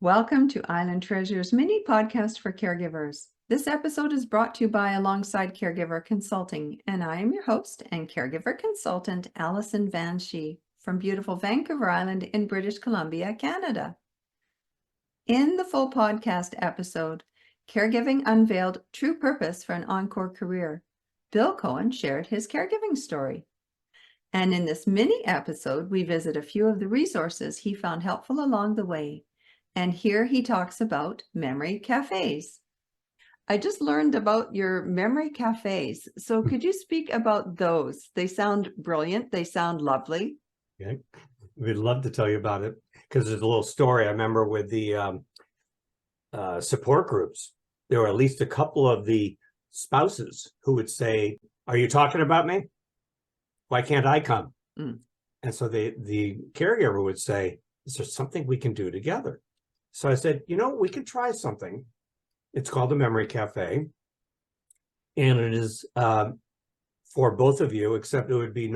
Welcome to Island Treasures mini podcast for caregivers. This episode is brought to you by Alongside Caregiver Consulting, and I am your host and caregiver consultant, Alison Van Schie, from beautiful Vancouver Island in British Columbia, Canada. In the full podcast episode, Caregiving Unveiled True Purpose for an Encore Career, Bill Cohen shared his caregiving story. And in this mini episode, we visit a few of the resources he found helpful along the way. And here he talks about memory cafes. I just learned about your memory cafes. So could you speak about those? They sound brilliant. They sound lovely. Yeah, we'd love to tell you about it because there's a little story. I remember with the support groups, there were at least a couple of the spouses who would say, "Are you talking about me? Why can't I come?" And so the caregiver would say, "Is there something we can do together?" So I said, we can try something. It's called the Memory Cafe. And it is for both of you, except it would be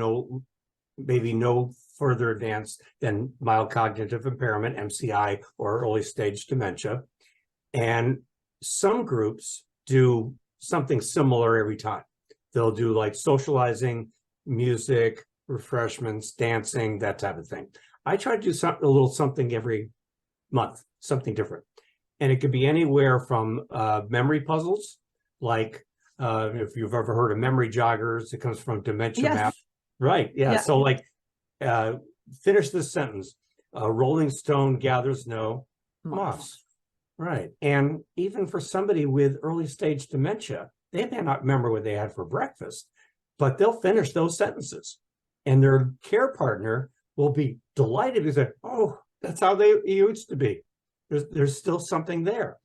maybe no further advanced than mild cognitive impairment, MCI, or early stage dementia. And some groups do something similar every time. They'll do like socializing, music, refreshments, dancing, that type of thing. I try to do a little something every month, something different. And it could be anywhere from memory puzzles, like if you've ever heard of memory joggers, it comes from dementia map. Right. Yeah. So like finish this sentence. Rolling stone gathers no moss. Right. And even for somebody with early stage dementia, they may not remember what they had for breakfast, but they'll finish those sentences. And their care partner will be delighted to say, "Oh, that's how they used to be." There's still something there,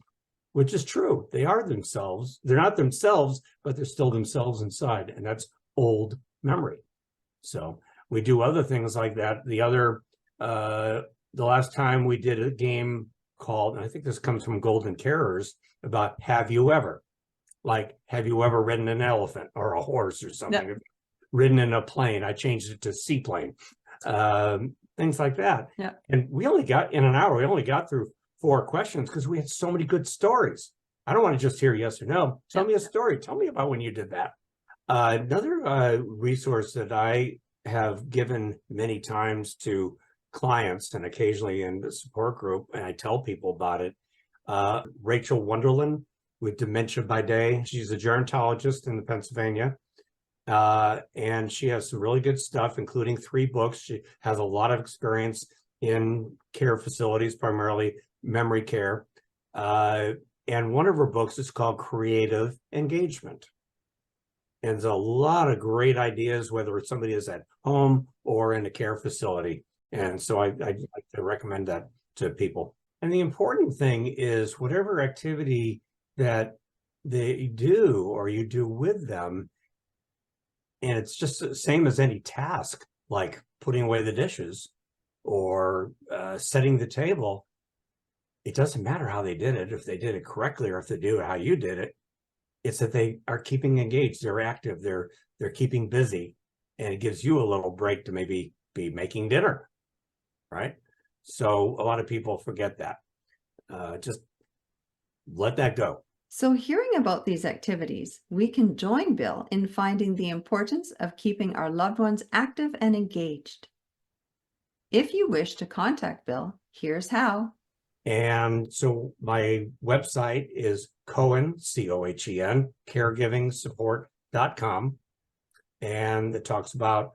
which is true. They are themselves. They're not themselves, but they're still themselves inside. And that's old memory. So we do other things like that. The last time we did a game called, and I think this comes from Golden Carers, about have you ever? Like, have you ever ridden an elephant or a horse or something? Yep. Ridden in a plane. I changed it to seaplane. Things like that. Yeah. And we only got in an hour, we only got through 4 questions because we had so many good stories. I don't want to just hear yes or no. Tell me a story. Tell me about when you did that. Another resource that I have given many times to clients and occasionally in the support group, and I tell people about it, Rachel Wonderlin with Dementia by Day. She's a gerontologist in Pennsylvania. And she has some really good stuff, including 3 books. She has a lot of experience in care facilities, primarily memory care. And one of her books is called Creative Engagement. And there's a lot of great ideas, whether it's somebody is at home or in a care facility. And so I'd like to recommend that to people. And the important thing is whatever activity that they do or you do with them, and it's just the same as any task, like putting away the dishes or setting the table. It doesn't matter how they did it, if they did it correctly or if they do it how you did it. It's that they are keeping engaged, they're active, they're keeping busy, and it gives you a little break to maybe be making dinner, right? So a lot of people forget that. Just let that go. So hearing about these activities, we can join Bill in finding the importance of keeping our loved ones active and engaged. If you wish to contact Bill, here's how. And so my website is Cohen, Cohen, caregivingsupport.com. And it talks about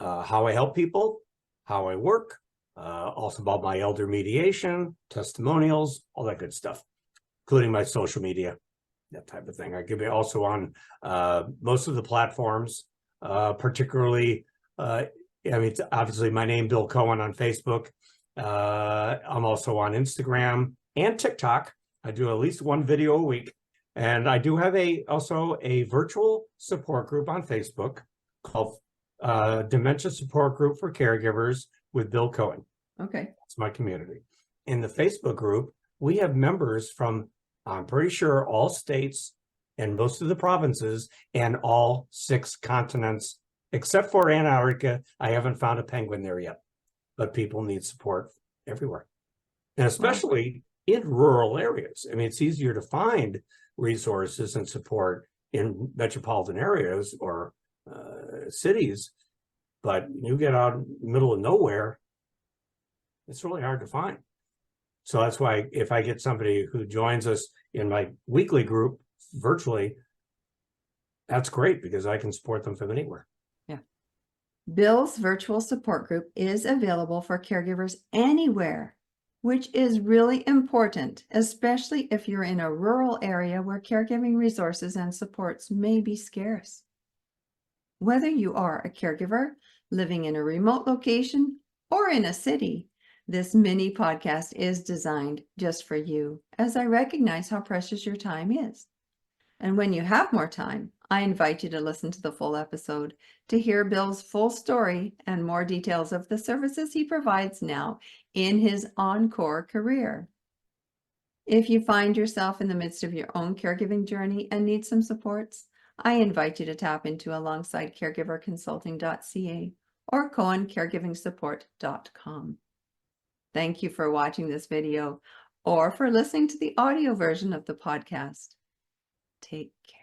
how I help people, how I work, also about my elder mediation, testimonials, all that good stuff, including my social media, that type of thing. I give it also on most of the platforms, particularly, it's obviously my name, Bill Cohen, on Facebook. I'm also on Instagram and TikTok. I do at least 1 video a week. And I do have also a virtual support group on Facebook called Dementia Support Group for Caregivers with Bill Cohen. Okay. That's my community. In the Facebook group, we have members from, I'm pretty sure, all states and most of the provinces and all 6 continents, except for Antarctica. I haven't found a penguin there yet, but people need support everywhere. and especially in rural areas. I mean, it's easier to find resources and support in metropolitan areas or cities, but you get out in the middle of nowhere, it's really hard to find. So that's why if I get somebody who joins us in my weekly group virtually, that's great because I can support them from anywhere. Yeah. Bill's virtual support group is available for caregivers anywhere, which is really important, especially if you're in a rural area where caregiving resources and supports may be scarce. Whether you are a caregiver living in a remote location or in a city, this mini podcast is designed just for you, as I recognize how precious your time is. And when you have more time, I invite you to listen to the full episode to hear Bill's full story and more details of the services he provides now in his Encore Career. If you find yourself in the midst of your own caregiving journey and need some supports, I invite you to tap into alongside caregiverconsulting.ca or Cohen caregivingsupport.com. Thank you for watching this video or for listening to the audio version of the podcast. Take care.